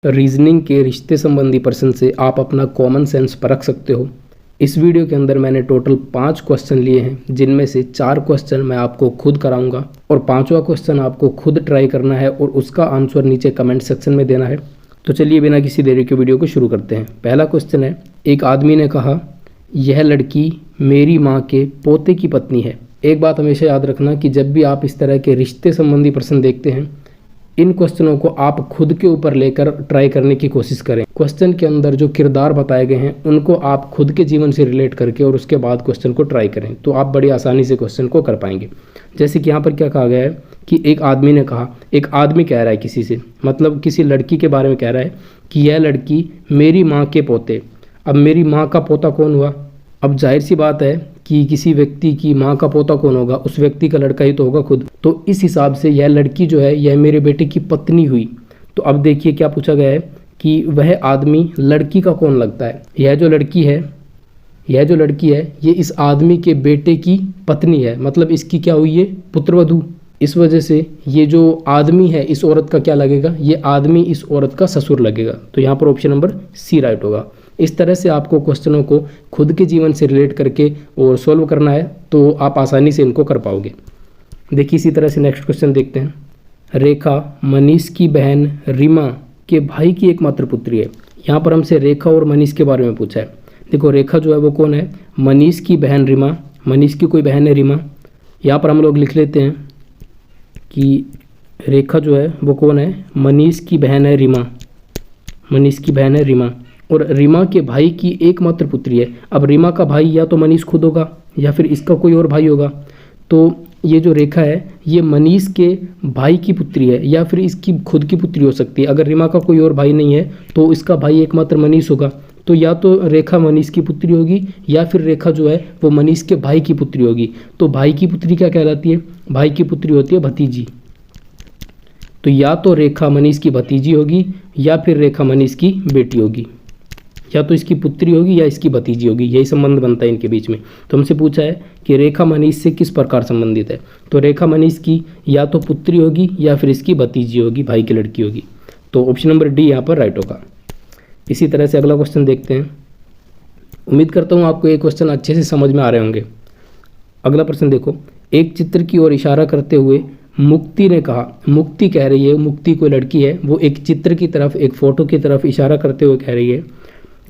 Reasoning के रिश्ते संबंधी प्रश्न से आप अपना कॉमन सेंस परख सकते हो। इस वीडियो के अंदर मैंने टोटल 5 क्वेश्चन लिए हैं, जिनमें से 4 क्वेश्चन मैं आपको खुद कराऊंगा और 5वां क्वेश्चन आपको खुद ट्राई करना है और उसका आंसर नीचे कमेंट सेक्शन में देना है। तो चलिए बिना किसी देरी के वीडियो को शुरू करते हैं। पहला क्वेश्चन है, एक आदमी ने कहा यह लड़की मेरी माँ के पोते की पत्नी है। एक बात हमेशा याद रखना कि जब भी आप इस तरह के रिश्ते संबंधी प्रश्न देखते हैं, इन क्वेश्चनों को आप खुद के ऊपर लेकर ट्राई करने की कोशिश करें। क्वेश्चन के अंदर जो किरदार बताए गए हैं उनको आप खुद के जीवन से रिलेट करके और उसके बाद क्वेश्चन को ट्राई करें, तो आप बड़ी आसानी से क्वेश्चन को कर पाएंगे। जैसे कि यहाँ पर क्या कहा गया है कि एक आदमी ने कहा, एक आदमी कह रहा है किसी से, मतलब किसी लड़की के बारे में कह रहा है कि यह लड़की मेरी माँ के पोते। अब मेरी माँ का पोता कौन हुआ? अब जाहिर सी बात है कि किसी व्यक्ति की माँ का पोता कौन होगा? उस व्यक्ति का लड़का ही तो होगा खुद। तो इस हिसाब से यह लड़की जो है यह मेरे बेटे की पत्नी हुई। तो अब देखिए क्या पूछा गया है कि वह आदमी लड़की का कौन लगता है। यह जो लड़की है ये इस आदमी के बेटे की पत्नी है, मतलब इसकी क्या हुई है? पुत्रवधू। इस वजह से ये जो आदमी है इस औरत का क्या लगेगा? ये आदमी इस औरत का ससुर लगेगा। तो यहाँ पर ऑप्शन नंबर सी राइट होगा। इस तरह से आपको क्वेश्चनों को खुद के जीवन से रिलेट करके और सॉल्व करना है, तो आप आसानी से इनको कर पाओगे। देखिए इसी तरह से नेक्स्ट क्वेश्चन देखते हैं। रेखा मनीष की बहन रीमा के भाई की एकमात्र पुत्री है। यहाँ पर हमसे रेखा और मनीष के बारे में पूछा है। देखो रेखा जो है वो कौन है? मनीष की बहन रीमा। मनीष की कोई बहन है रीमा। यहाँ पर हम लोग लिख लेते हैं कि रेखा जो है वो कौन है? मनीष की बहन है रीमा। मनीष की बहन है रीमा और रीमा के भाई की एकमात्र पुत्री है। अब रीमा का भाई या तो मनीष खुद होगा या फिर इसका कोई और भाई होगा। तो ये जो रेखा है ये मनीष के भाई की पुत्री है या फिर इसकी खुद की पुत्री हो सकती है। अगर रीमा का कोई और भाई नहीं है तो इसका भाई एकमात्र मनीष होगा। तो या तो रेखा मनीष की पुत्री होगी या फिर रेखा जो है वो मनीष के भाई की पुत्री होगी। तो भाई की पुत्री क्या कहलाती है? भाई की पुत्री होती है भतीजी। तो या तो रेखा मनीष की भतीजी होगी या फिर रेखा मनीष की बेटी होगी, या तो इसकी पुत्री होगी या इसकी भतीजी होगी, यही संबंध बनता है इनके बीच में। तो हमसे पूछा है कि रेखा मनीष से किस प्रकार संबंधित है। तो रेखा मनीष की या तो पुत्री होगी या फिर इसकी भतीजी होगी, भाई की लड़की होगी। तो ऑप्शन नंबर डी यहाँ पर राइट होगा। इसी तरह से अगला क्वेश्चन देखते हैं। उम्मीद करता हूँ आपको ये क्वेश्चन अच्छे से समझ में आ रहे होंगे। अगला प्रश्न देखो, एक चित्र की ओर इशारा करते हुए मुक्ति ने कहा, मुक्ति कह रही है, मुक्ति कोई लड़की है, वो एक चित्र की तरफ, एक फोटो की तरफ इशारा करते हुए कह रही है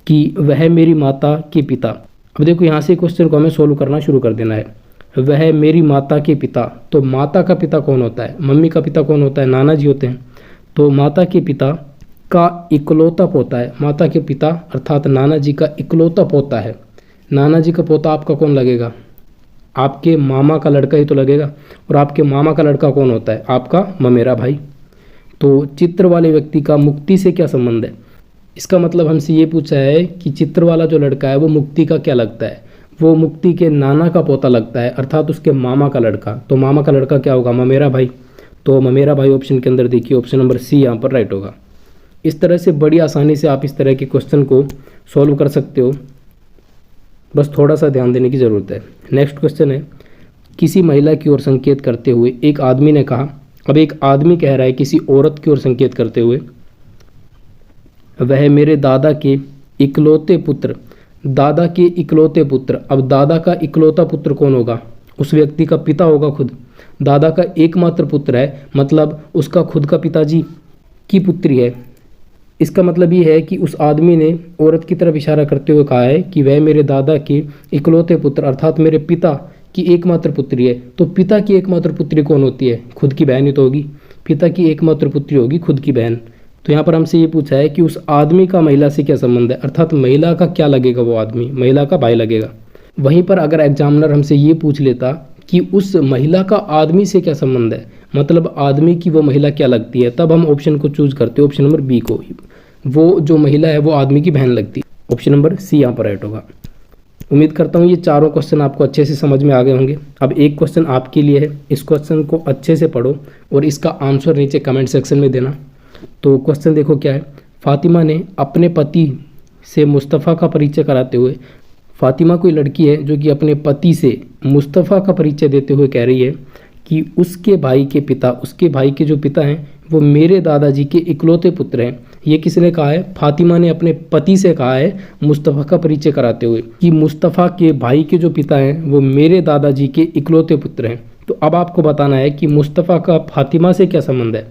कि वह मेरी माता के पिता। अब देखो यहाँ से क्वेश्चन को हमें सोल्व करना शुरू कर देना है। वह मेरी माता के पिता, तो माता का पिता कौन होता है? मम्मी का पिता कौन होता है? नाना जी होते हैं। तो माता के पिता का इकलौता पोता है। माता के पिता अर्थात नाना जी का इकलौता पोता है। नाना जी का पोता आपका कौन लगेगा? आपके मामा का लड़का ही तो लगेगा। और आपके मामा का लड़का कौन होता है? आपका ममेरा भाई। तो चित्र वाले व्यक्ति का मुक्ति से क्या संबंध है? इसका मतलब हमसे ये पूछा है कि चित्र वाला जो लड़का है वो मुक्ति का क्या लगता है? वो मुक्ति के नाना का पोता लगता है, अर्थात उसके मामा का लड़का। तो मामा का लड़का क्या होगा? ममेरा भाई। तो ममेरा भाई ऑप्शन के अंदर देखिए, ऑप्शन नंबर सी यहाँ पर राइट होगा। इस तरह से बड़ी आसानी से आप इस तरह के क्वेश्चन को सॉल्व कर सकते हो, बस थोड़ा सा ध्यान देने की ज़रूरत है। नेक्स्ट क्वेश्चन है, किसी महिला की ओर संकेत करते हुए एक आदमी ने कहा। अब एक आदमी कह रहा है किसी औरत की ओर संकेत करते हुए, वह मेरे दादा के इकलौते पुत्र। दादा के इकलौते पुत्र। अब दादा का इकलौता पुत्र कौन होगा? उस व्यक्ति का पिता होगा खुद। दादा का एकमात्र पुत्र है, मतलब उसका खुद का पिताजी की पुत्री है। इसका मतलब ये है कि उस आदमी ने औरत की तरफ इशारा करते हुए कहा है कि वह मेरे दादा के इकलौते पुत्र अर्थात मेरे पिता की एकमात्र पुत्री है। तो पिता की एकमात्र पुत्री कौन होती है? खुद की बहन ही तो होगी। पिता की एकमात्र पुत्री होगी खुद की बहन। तो यहाँ पर हमसे ये पूछा है कि उस आदमी का महिला से क्या संबंध है, अर्थात महिला का क्या लगेगा? वो आदमी महिला का भाई लगेगा। वहीं पर अगर एग्जामिनर हमसे ये पूछ लेता कि उस महिला का आदमी से क्या संबंध है, मतलब आदमी की वो महिला क्या लगती है, तब हम ऑप्शन को चूज करते हैं, ऑप्शन नंबर बी को। वो जो महिला है वो आदमी की बहन लगती है। ऑप्शन नंबर सी यहाँ पर राइट होगा। उम्मीद करता हूँ ये चारों क्वेश्चन आपको अच्छे से समझ में आ गए होंगे। अब एक क्वेश्चन आपके लिए है, इस क्वेश्चन को अच्छे से पढ़ो और इसका आंसर नीचे कमेंट सेक्शन में देना। तो क्वेश्चन देखो क्या है। फातिमा ने अपने पति से मुस्तफ़ा का परिचय कराते हुए, फातिमा कोई लड़की है जो कि अपने पति से मुस्तफ़ा का परिचय देते हुए कह रही है कि उसके भाई के पिता, उसके भाई के जो पिता हैं वो मेरे दादाजी के इकलौते पुत्र हैं। ये किसने कहा है? फातिमा ने अपने पति से कहा है मुस्तफ़ा का परिचय कराते हुए कि मुस्तफ़ा के भाई के जो पिता हैं वो मेरे दादाजी के इकलौते पुत्र हैं। तो अब आपको बताना है कि मुस्तफ़ा का फातिमा से क्या संबंध है,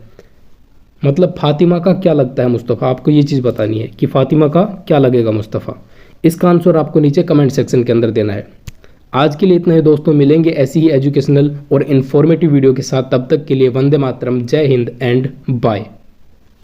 मतलब फातिमा का क्या लगता है मुस्तफ़ा। आपको ये चीज़ बतानी है कि फातिमा का क्या लगेगा मुस्तफ़ा। इसका आंसर आपको नीचे कमेंट सेक्शन के अंदर देना है। आज के लिए इतना ही दोस्तों, मिलेंगे ऐसी ही एजुकेशनल और इन्फॉर्मेटिव वीडियो के साथ। तब तक के लिए वंदे मातरम, जय हिंद एंड बाय।